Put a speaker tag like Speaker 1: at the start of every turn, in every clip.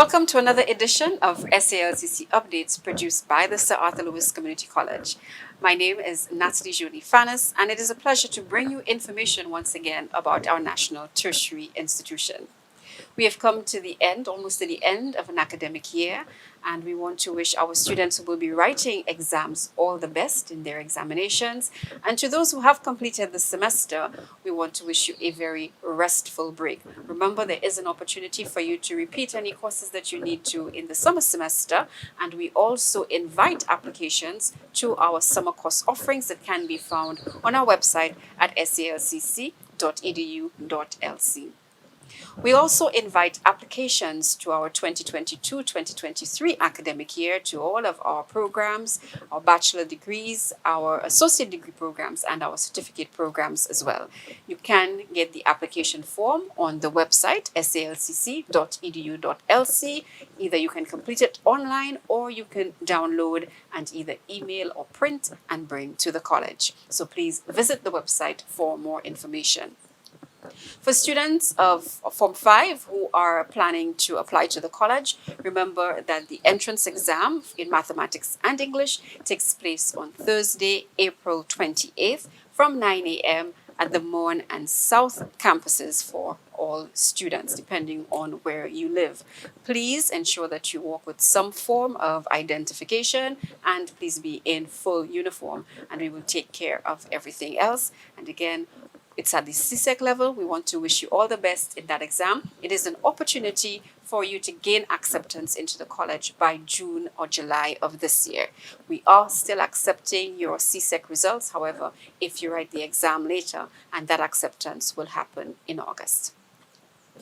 Speaker 1: Welcome to another edition of SALCC Updates produced by the Sir Arthur Lewis Community College. My name is Nathalie Joile-Fanis, and it is a pleasure to bring you information once again about our national tertiary institution. We have come to the end, almost to the end of an academic year, and we want to wish our students who will be writing exams all the best in their examinations. And to those who have completed the semester, we want to wish you a very restful break. Remember, there is an opportunity for you to repeat any courses that you need to in the summer semester, and we also invite applications to our summer course offerings that can be found on our website at salcc.edu.lc. We also invite applications to our 2022-2023 academic year to all of our programs, our bachelor degrees, our associate degree programs, and our certificate programs as well. You can get the application form on the website salcc.edu.lc. Either you can complete it online or you can download and either email or print and bring to the college. So please visit the website for more information. For students of Form 5 who are planning to apply to the college, remember that the entrance exam in mathematics and English takes place on Thursday, April 28th from 9 a.m. at the Morn and South campuses for all students, depending on where you live. Please ensure that you walk with some form of identification and please be in full uniform, and we will take care of everything else. And again, it's at the SALCC level. We want to wish you all the best in that exam. It is an opportunity for you to gain acceptance into the college by June or July of this year. We are still accepting your SALCC results, however, if you write the exam later, and that acceptance will happen in August.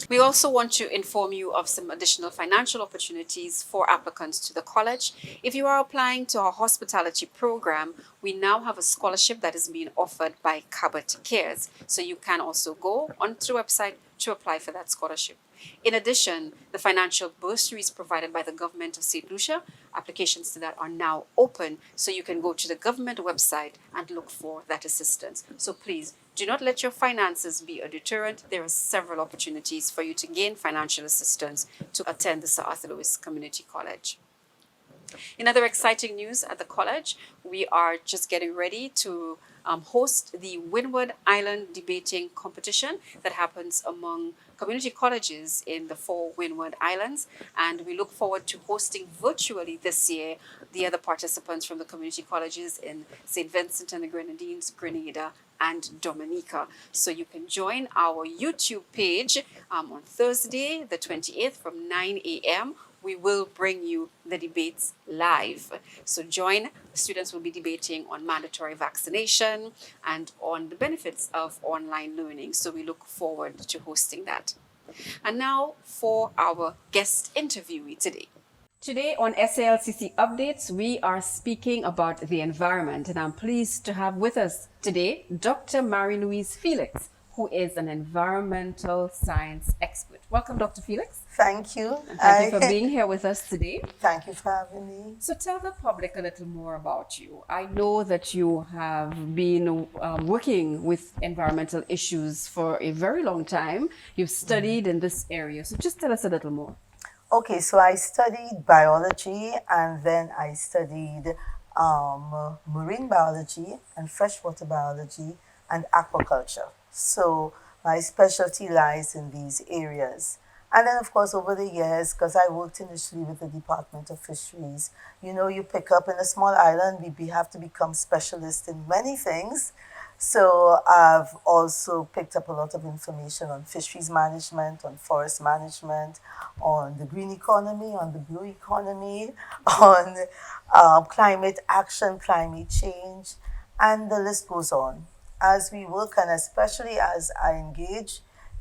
Speaker 1: We also want to inform you of some additional financial opportunities for applicants to the college. If you are applying to our hospitality program, we now have a scholarship that is being offered by Cabot Cares. So you can also go onto the website to apply for that scholarship. In addition, the financial bursaries provided by the government of St. Lucia, applications to that are now open, so you can go to the government website and look for that assistance. So please, do not let your finances be a deterrent. There are several opportunities for you to gain financial assistance to attend the Sir Arthur Lewis Community College. In other exciting news at the college, we are just getting ready to host the Windward Island Debating Competition that happens among community colleges in the 4 Windward Islands, and we look forward to hosting virtually this year the other participants from the community colleges in St. Vincent and the Grenadines, Grenada, and Dominica. So you can join our YouTube page on Thursday, the 28th from 9 a.m. We will bring you the debates live. So join. Students will be debating on mandatory vaccination and on the benefits of online learning. So we look forward to hosting that. And now for our guest interviewee today. Today on SALCC Updates, we are speaking about the environment, and I'm pleased to have with us today Dr. Louise Felix, who is an environmental science expert. Welcome, Dr. Felix.
Speaker 2: Thank you.
Speaker 1: And thank you for being here with us today.
Speaker 2: Thank you for having me.
Speaker 1: So tell the public a little more about you. I know that you have been working with environmental issues for a very long time. You've studied in this area. So just tell us a little more.
Speaker 2: Okay, so I studied biology, and then I studied marine biology and freshwater biology and aquaculture. So my specialty lies in these areas. And then, of course, over the years, because I worked initially with the Department of Fisheries, you pick up in a small island, we have to become specialists in many things. So I've also picked up a lot of information on fisheries management, on forest management, on the green economy, on the blue economy, on climate action, climate change, and the list goes on. As we work, and especially as I engage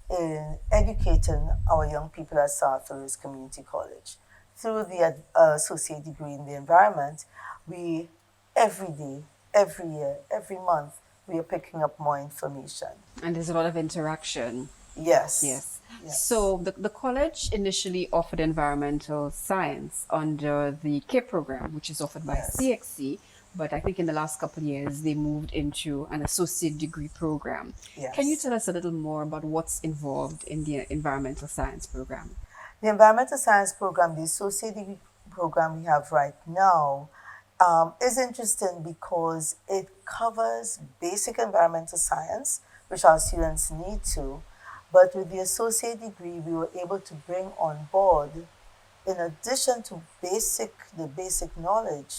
Speaker 2: in educating our young people at Sir Arthur Lewis Community College through the associate degree in the environment, we every day, every year, every month, we are picking up more information.
Speaker 1: And there's a lot of interaction.
Speaker 2: Yes.
Speaker 1: Yes. So the college initially offered environmental science under the K program, which is offered by SALCC. But I think in the last couple of years, they moved into an associate degree program.
Speaker 2: Yes.
Speaker 1: Can you tell us a little more about what's involved in the environmental science program?
Speaker 2: The environmental science program, the associate degree program we have right now, is interesting because it covers basic environmental science, which our students need to. But with the associate degree, we were able to bring on board, in addition to the basic knowledge,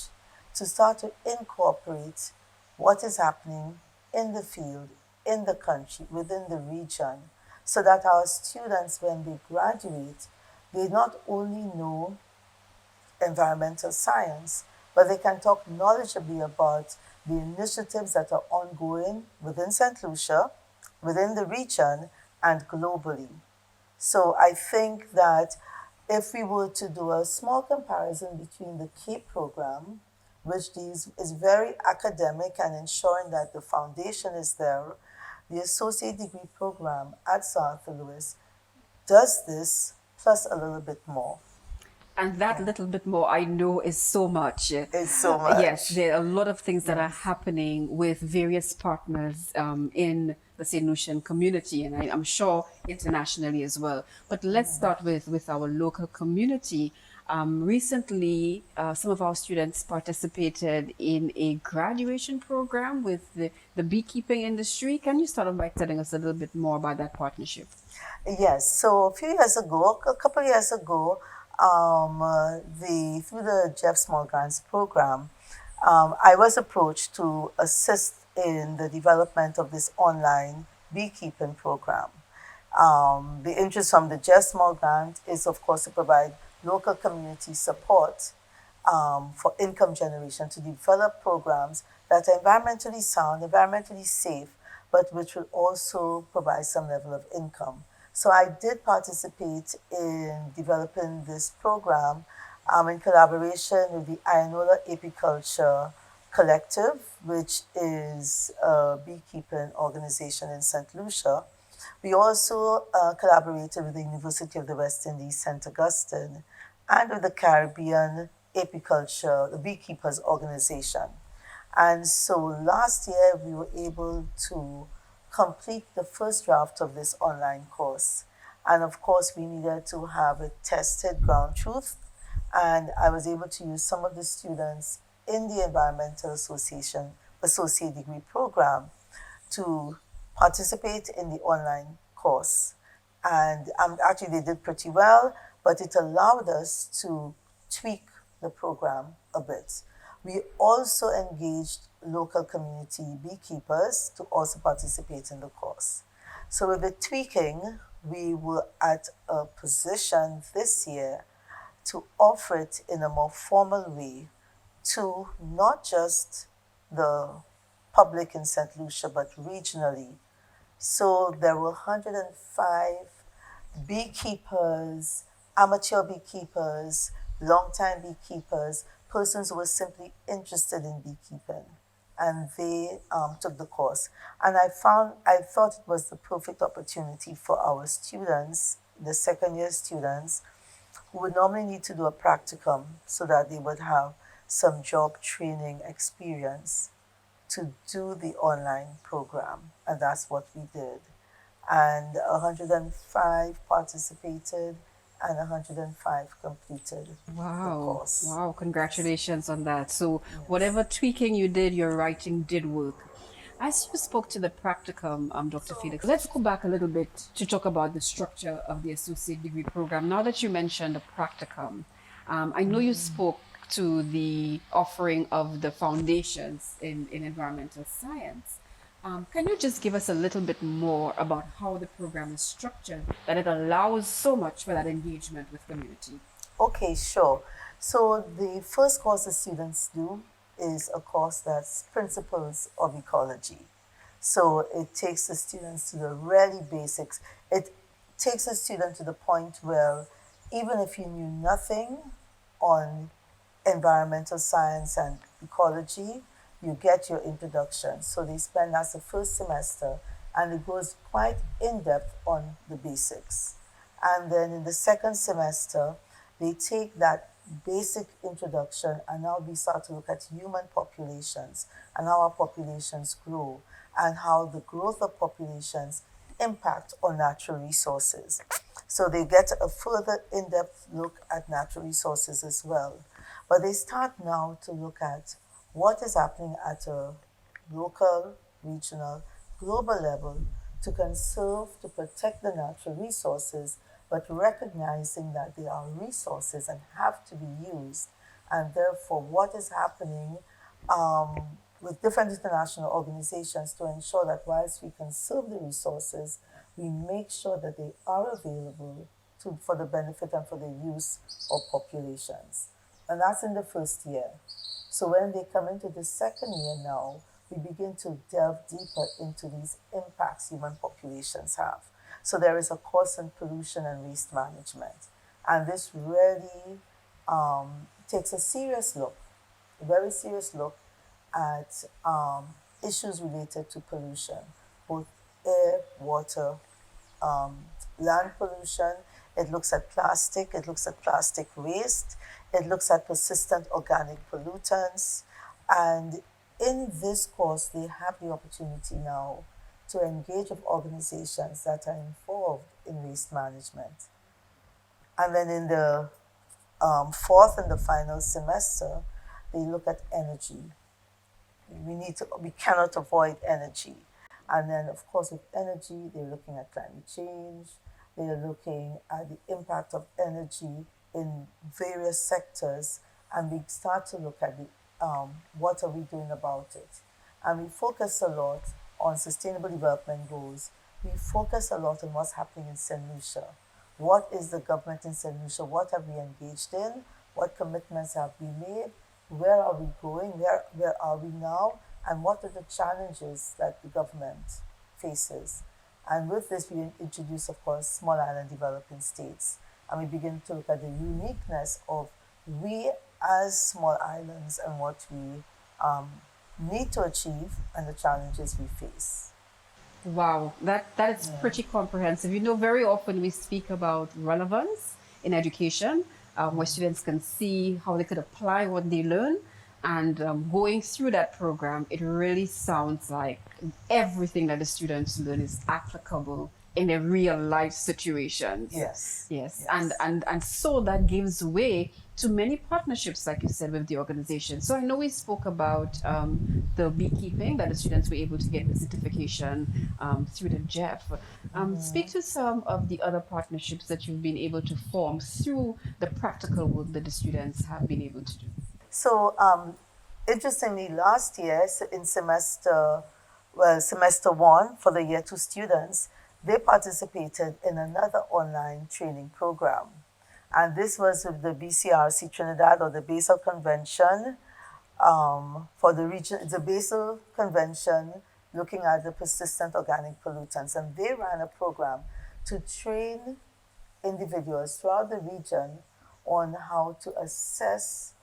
Speaker 2: to start to incorporate what is happening in the field, in the country, within the region, so that our students, when they graduate, they not only know environmental science, but they can talk knowledgeably about the initiatives that are ongoing within St. Lucia, within the region, and globally. So I think that if we were to do a small comparison between the CAPE program, which is very academic and ensuring that the foundation is there, the associate degree program at South Louis does this plus a little bit more.
Speaker 1: And that
Speaker 2: Yeah,
Speaker 1: little bit more I know is so much.
Speaker 2: it's so
Speaker 1: Yes,
Speaker 2: much.
Speaker 1: there are a lot of things that are
Speaker 2: Yes.
Speaker 1: happening with various partners in the St. Lucian community, and I'm sure internationally as well. But let's start with our local community. Recently, some of our students participated in a graduation program with the beekeeping industry. Can you start off by telling us a little bit more about that partnership?
Speaker 2: Yes, so a few years ago, a couple of years ago, through the Jeff Small Grants program, I was approached to assist in the development of this online beekeeping program. The interest from the Jeff Small Grant is, of course, to provide local community support for income generation, to develop programs that are environmentally sound, environmentally safe, but which will also provide some level of income. So I did participate in developing this program in collaboration with the Ionola Apiculture Collective, which is a beekeeping organization in St. Lucia. We also collaborated with the University of the West Indies, St. Augustine, and with the Caribbean Apiculture, the Beekeepers Organization. And so last year we were able to complete the first draft of this online course. And of course, we needed to have a tested ground truth. And I was able to use some of the students in the Environmental Association Associate Degree Program to participate in the online course. And actually, they did pretty well, but it allowed us to tweak the program a bit. We also engaged local community beekeepers to also participate in the course. So, with the tweaking, we were at a position this year to offer it in a more formal way to not just the public in St. Lucia, but regionally. So there were 105 beekeepers, amateur beekeepers, long-time beekeepers, persons who were simply interested in beekeeping. And they took the course. And I thought it was the perfect opportunity for our students, the second year students, who would normally need to do a practicum so that they would have some job training experience to do the online program. And that's what we did. And 105 participated and 105 completed the
Speaker 1: Wow,
Speaker 2: course.
Speaker 1: wow,
Speaker 2: Yes.
Speaker 1: congratulations on that. So,
Speaker 2: Yes.
Speaker 1: whatever tweaking you did, your writing did work. As you spoke to the practicum, Dr. Felix, let's go back a little bit to talk about the structure of the associate degree program. Now that you mentioned the practicum, I know you spoke to the offering of the foundations in environmental science. Can you just give us a little bit more about how the program is structured, that it allows so much for that engagement with community?
Speaker 2: Okay, sure. So the first course the students do is a course that's Principles of Ecology. So it takes the students to the really basics. It takes a student to the point where even if you knew nothing on environmental science and ecology, you get your introduction. So they spend that's the first semester, and it goes quite in depth on the basics. And then in the second semester, they take that basic introduction, and now we start to look at human populations and how our populations grow and how the growth of populations impact on natural resources. So they get a further in-depth look at natural resources as well. But they start now to look at what is happening at a local, regional, global level to conserve, to protect the natural resources, but recognizing that they are resources and have to be used. And therefore, what is happening with different international organizations to ensure that whilst we conserve the resources, we make sure that they are available for the benefit and for the use of populations. And that's in the first year. So when they come into the second year now, we begin to delve deeper into these impacts human populations have. So there is a course on pollution and waste management. And this really takes a serious look, a very serious look at issues related to pollution, both air, water, land pollution. It looks at plastic, it looks at plastic waste, it looks at persistent organic pollutants. And in this course, they have the opportunity now to engage with organizations that are involved in waste management. And then in the fourth and the final semester, they look at energy. We cannot avoid energy. And then, of course, with energy, they're looking at climate change. They're looking at the impact of energy in various sectors. And we start to look at what are we doing about it. And we focus a lot on sustainable development goals. We focus a lot on what's happening in St. Lucia. What is the government in St. Lucia? What have we engaged in? What commitments have we made? Where are we going? Where are we now? And what are the challenges that the government faces? And with this, we introduce, of course, small island developing states. And we begin to look at the uniqueness of we as small islands and what we need to achieve and the challenges we face.
Speaker 1: Wow, that is pretty comprehensive. You know, very often we speak about relevance in education, where students can see how they could apply what they learn. And going through that program, it really sounds like everything that the students learn is applicable in their real life situations.
Speaker 2: Yes.
Speaker 1: Yes. And so that gives way to many partnerships, like you said, with the organization. So I know we spoke about the beekeeping, that the students were able to get the certification through the Jeff. Speak to some of the other partnerships that you've been able to form through the practical work that the students have been able to do.
Speaker 2: So, interestingly, last year in semester 1 for the year 2 students, they participated in another online training program. And this was with the BCRC Trinidad, or the Basel Convention for the region, the Basel Convention looking at the persistent organic pollutants. And they ran a program to train individuals throughout the region on how to assess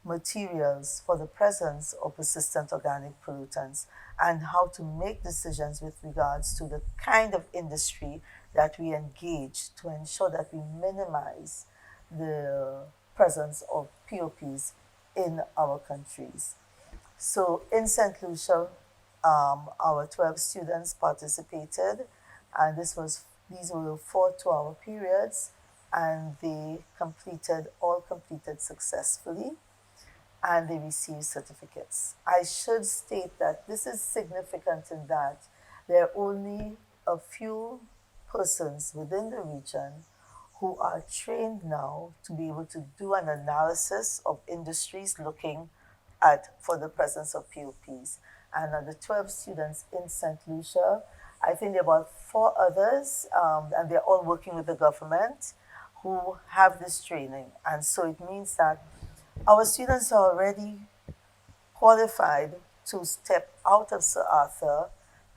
Speaker 2: materials for the presence of persistent organic pollutants and how to make decisions with regards to the kind of industry that we engage to ensure that we minimize the presence of POPs in our countries. So in St. Lucia, our 12 students participated, and these were 4 2-hour periods, and they all completed successfully, and they received certificates. I should state that this is significant in that there are only a few persons within the region who are trained now to be able to do an analysis of industries looking for the presence of POPs. And the 12 students in St. Lucia, I think there are about 4 others, and they're all working with the government, who have this training. And so it means that our students are already qualified to step out of Sir Arthur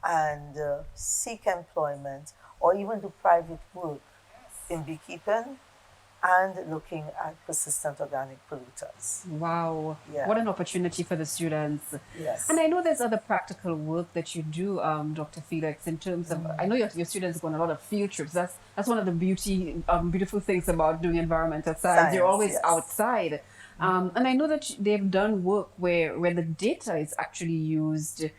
Speaker 2: and seek employment or even do private work in beekeeping and looking at persistent organic pollutants.
Speaker 1: Wow.
Speaker 2: Yeah.
Speaker 1: What an opportunity for the students.
Speaker 2: Yes.
Speaker 1: And I know there's other practical work that you do, Dr. Felix, in terms of, I know your students go on a lot of field trips. That's one of the beautiful things about doing environmental science. You're always
Speaker 2: yes.
Speaker 1: outside. And I know that they've done work where the data is actually used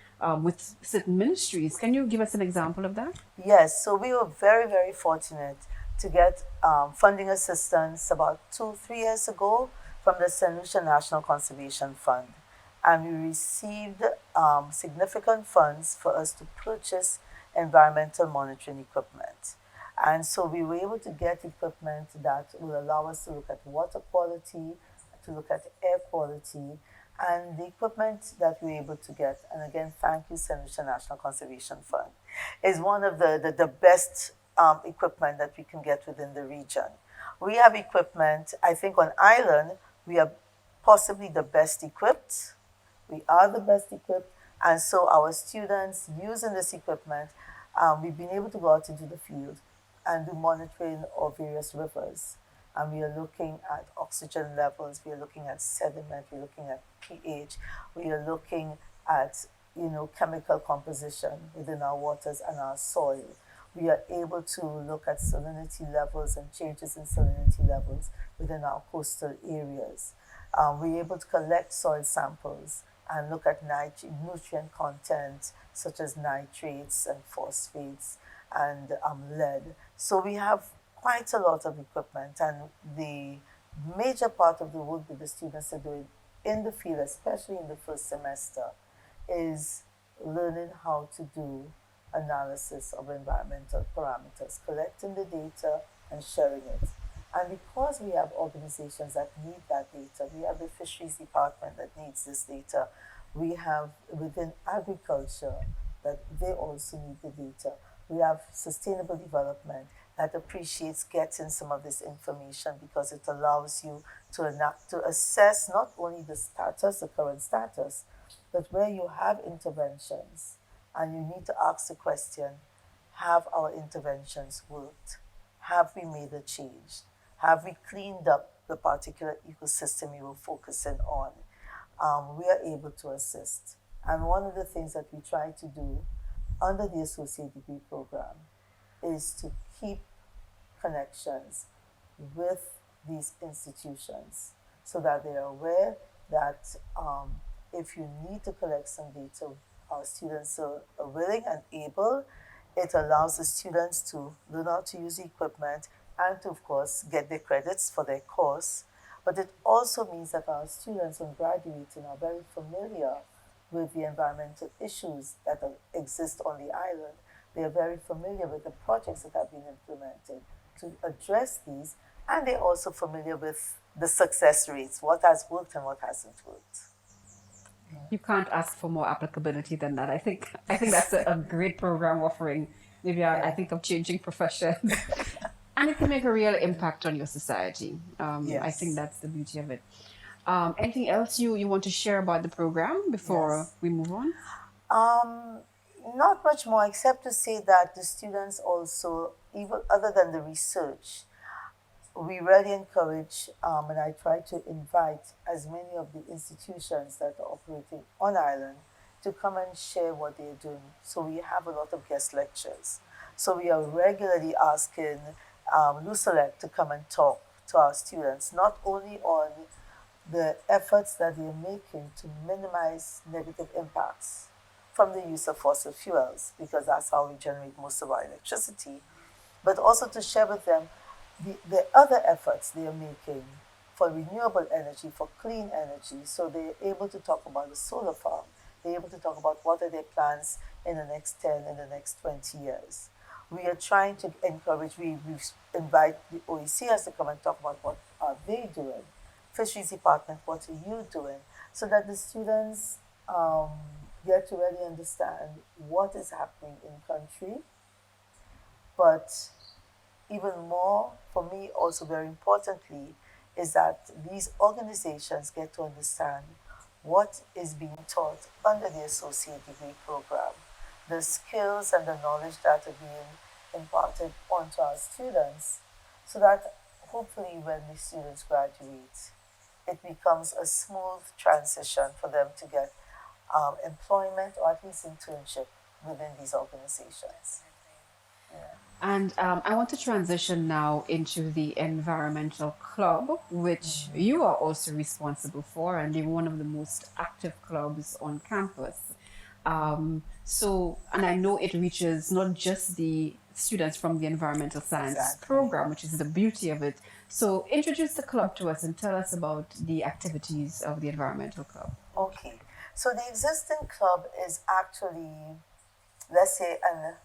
Speaker 1: with certain ministries. Can you give us an example of that?
Speaker 2: Yes, so we were very, very fortunate to get funding assistance about 3 years ago from the St. Lucia National Conservation Fund. And we received significant funds for us to purchase environmental monitoring equipment. And so we were able to get equipment that will allow us to look at water quality, to look at air quality, and the equipment that we were able to get, and again, thank you, St. Lucia National Conservation Fund, is one of the best equipment that we can get within the region. We have equipment, I think on island, we are possibly the best equipped. We are the best equipped. And so our students using this equipment, we've been able to go out into the field and do monitoring of various rivers. And we are looking at oxygen levels, we are looking at sediment, we're looking at pH, we are looking at chemical composition within our waters and our soil. We are able to look at salinity levels and changes in salinity levels within our coastal areas. We're able to collect soil samples and look at nutrient content such as nitrates and phosphates and lead. So we have quite a lot of equipment, and the major part of the work that the students are doing in the field, especially in the first semester, is learning how to do analysis of environmental parameters, collecting the data and sharing it. And because we have organizations that need that data, we have the fisheries department that needs this data, we have within agriculture that they also need the data. We have sustainable development that appreciates getting some of this information because it allows you to assess not only the status, the current status, but where you have interventions and you need to ask the question, have our interventions worked? Have we made a change? Have we cleaned up the particular ecosystem you were focusing on? We are able to assist. And one of the things that we try to do under the associate degree program is to keep connections with these institutions so that they are aware that if you need to collect some data, our students are willing and able. It allows the students to learn how to use the equipment and to, of course, get their credits for their course. But it also means that our students, when graduating, are very familiar with the environmental issues that exist on the island. They are very familiar with the projects that have been implemented to address these, and they're also familiar with the success rates, what has worked and what hasn't worked.
Speaker 1: You can't ask for more applicability than that. I think that's a great program offering. Maybe I think of changing professions. And it can make a real impact on your society. I think
Speaker 2: Yes.
Speaker 1: that's the beauty of it. Anything else you want to share about the program before
Speaker 2: Yes.
Speaker 1: we move on?
Speaker 2: Um, Not much more except to say that the students also, even other than the research, we really encourage and I try to invite as many of the institutions that are operating on island to come and share what they're doing. So we have a lot of guest lectures. So we are regularly asking Lucia to come and talk to our students, not only on the efforts that they're making to minimize negative impacts from the use of fossil fuels, because that's how we generate most of our electricity, but also to share with them the other efforts they are making for renewable energy, for clean energy. So they're able to talk about the solar farm. They're able to talk about what are their plans in the next 10, in the next 20 years. We are trying to encourage, we invite the OECS to come and talk about what are they doing. Fisheries Department, what are you doing? So that the students get to really understand what is happening in country, but even more, for me, also very importantly, is that these organizations get to understand what is being taught under the associate degree program, the skills and the knowledge that are being imparted onto our students, so that hopefully when the students graduate, it becomes a smooth transition for them to get employment or at least internship within these organizations. Yeah.
Speaker 1: And I want to transition now into the environmental club, which you are also responsible for, and you're one of the most active clubs on campus. And I know it reaches not just the students from the environmental science
Speaker 2: Exactly.
Speaker 1: program, which is the beauty of it. So, introduce the club to us and tell us about the activities of the environmental club.
Speaker 2: Okay. So the existing club is actually, let's say, an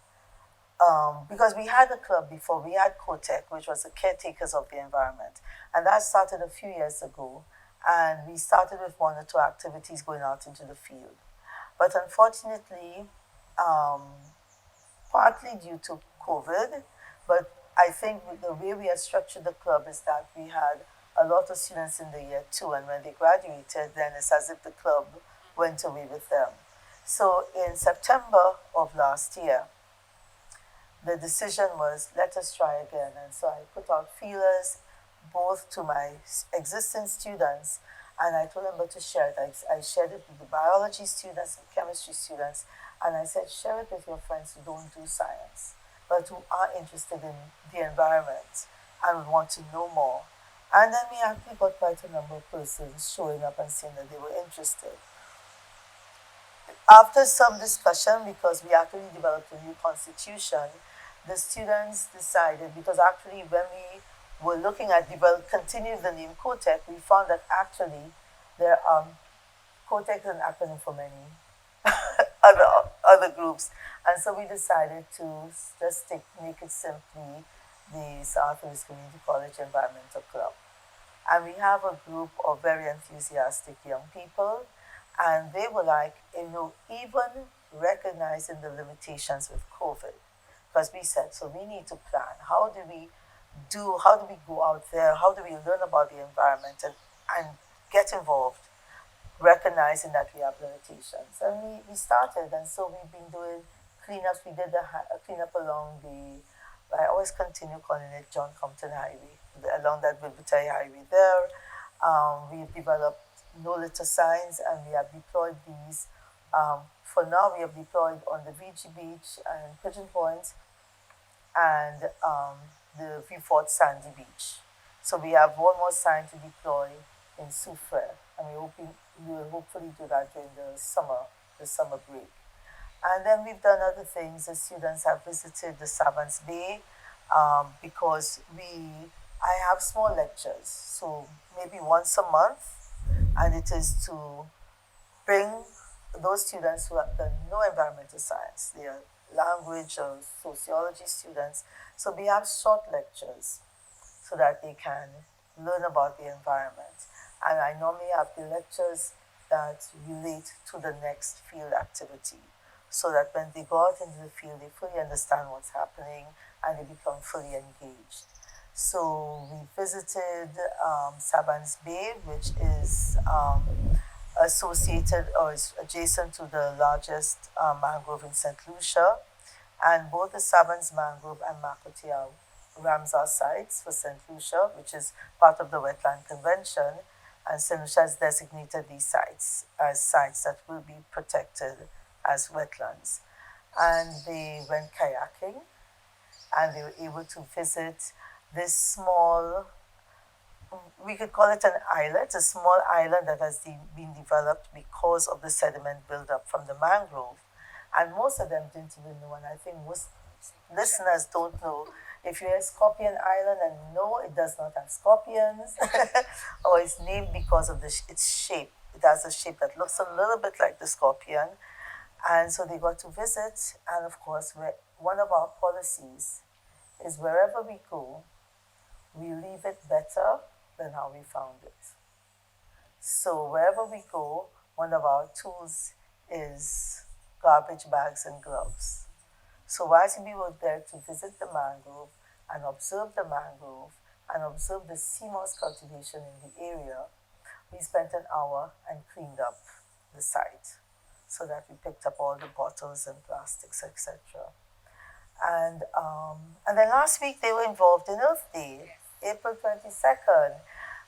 Speaker 2: because we had a club before, we had COTEC, which was the caretakers of the environment, and that started a few years ago. And we started with one or two activities going out into the field. But unfortunately, um, partly due to COVID, but I think with the way we had structured the club is that we had a lot of students in the year two, and when they graduated, then it's as if the club went away with them. So in September of last year, the decision was let us try again. And so I put out feelers both to my existing students and I told them to share it. I shared it with the biology students and chemistry students, and I said, share it with your friends who don't do science, but who are interested in the environment and want to know more. And then we actually got quite a number of persons showing up and saying that they were interested. After some discussion, because we actually developed a new constitution, the students decided, because actually when we were looking at continuing the name COTEC, we found that actually there COTEC is an acronym for many other groups, and so we decided to just make it simply the South East Community College Environmental Club. And we have a group of very enthusiastic young people, and they were like, even recognizing the limitations with COVID, because we said, so we need to plan. How do we go out there? How do we learn about the environment and get involved, recognizing that we have limitations? And we started, and so we've been doing cleanups. We did a cleanup along I always continue calling it John Compton Highway, along that Wilbutary Highway there. We've developed no litter signs, and we have deployed these. For now, we have deployed on the VG Beach and Pigeon Point and the Vieux Sandy Beach. So we have one more sign to deploy in Soufrière, and we will hopefully do that during the summer break. And then we've done other things. The students have visited the Savants Bay because I have small lectures, so maybe once a month, and it is to bring those students who have done no environmental science, they are language or sociology students. So we have short lectures so that they can learn about the environment. And I normally have the lectures that relate to the next field activity so that when they go out into the field, they fully understand what's happening and they become fully engaged. So we visited Savans Bay, which is associated or is adjacent to the largest mangrove in St. Lucia. And both the Savans Mangrove and Makoti are Ramsar sites for St. Lucia, which is part of the Wetland Convention. And St. Lucia has designated these sites as sites that will be protected as wetlands. And they went kayaking and they were able to visit this small, we could call it an islet, a small island that has been developed because of the sediment buildup from the mangrove. And most of them didn't even know, and I think most listeners don't know. If you're Scorpion Island, and no, it does not have scorpions, or it's named because of its shape. It has a shape that looks a little bit like the scorpion. And so they got to visit, and of course, one of our policies is wherever we go, we leave it better than how we found it. So wherever we go, one of our tools is garbage bags and gloves. So whilst we were there to visit the mangrove and observe the mangrove and observe the sea moss cultivation in the area, we spent an hour and cleaned up the site so that we picked up all the bottles and plastics, etc. And then last week they were involved in Earth Day, April 22nd.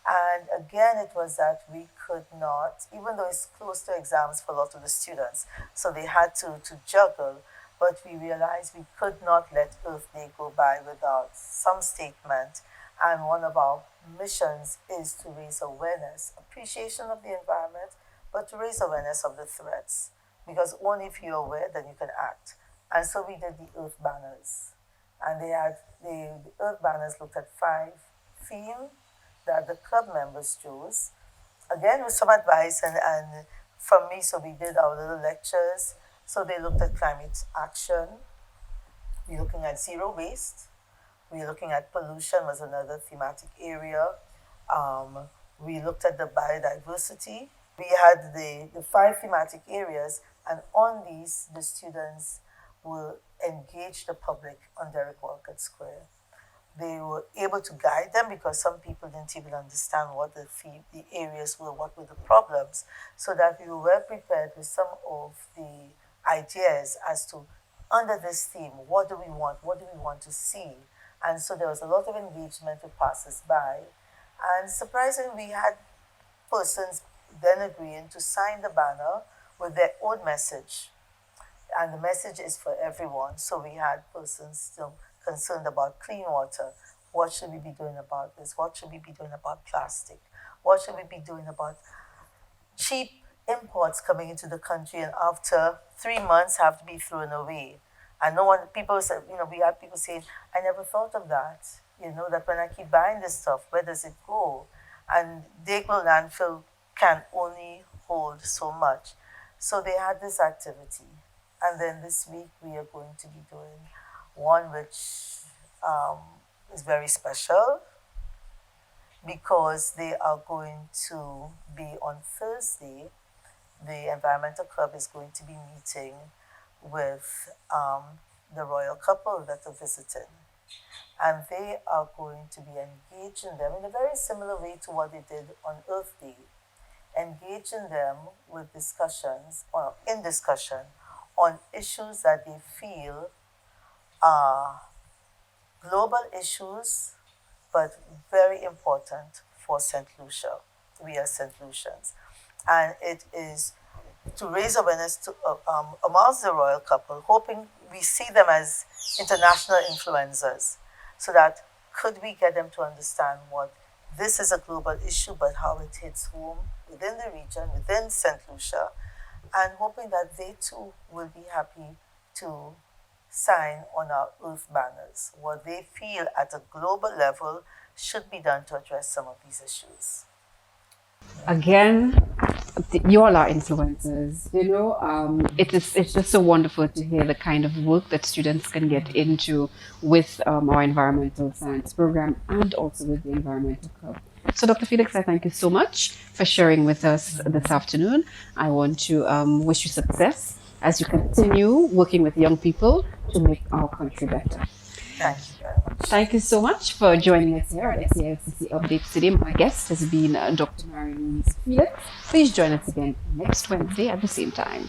Speaker 2: And again, it was that we could not, even though it's close to exams for a lot of the students, so they had to juggle. but we realized we could not let Earth Day go by without some statement. And one of our missions is to raise awareness, appreciation of the environment, but to raise awareness of the threats. Because only if you're aware, then you can act. And so we did the Earth banners. And the Earth banners looked at 5 themes that the club members chose. Again, with some advice and from me, so we did our little lectures. So they looked at climate action, we're looking at zero waste, we're looking at pollution was another thematic area. We looked at the biodiversity. We had the 5 thematic areas, and on these, the students will engage the public on Derek Walcott Square. They were able to guide them because some people didn't even understand what the areas were, what were the problems, so that we were well prepared with some of the ideas as to, under this theme, what do we want to see. And so there was a lot of engagement with passers-by. And surprisingly, we had persons then agreeing to sign the banner with their own message. And the message is for everyone. So we had persons still concerned about clean water. What should we be doing about this? What should we be doing about plastic? What should we be doing about cheap imports coming into the country and after 3 months have to be thrown away? And no one, people said, we had people saying, I never thought of that. That when I keep buying this stuff, where does it go? And Dayglow landfill can only hold so much. So they had this activity. And then this week we are going to be doing one which is very special because they are going to be on Thursday. The Environmental Club is going to be meeting with the royal couple that are visiting. And they are going to be engaging them in a very similar way to what they did on Earth Day, engaging them with discussions, or in discussion, on issues that they feel are global issues, but very important for St. Lucia. We are St. Lucians. And it is to raise awareness to, amongst the royal couple, hoping we see them as international influencers, so that could we get them to understand what this is a global issue, but how it hits home within the region, within St. Lucia, and hoping that they too will be happy to sign on our Earth banners, what they feel at a global level should be done to address some of these issues.
Speaker 1: Again, you all are influencers. It's just so wonderful to hear the kind of work that students can get into with our environmental science program and also with the environmental club. So, Dr. Felix, I thank you so much for sharing with us this afternoon. I want to wish you success as you continue working with young people to make our country better.
Speaker 2: Thank you very much.
Speaker 1: Thank you so much for joining us here at SALCC Updates today. My guest has been Dr. Louise Felix. Please join us again next Wednesday at the same time.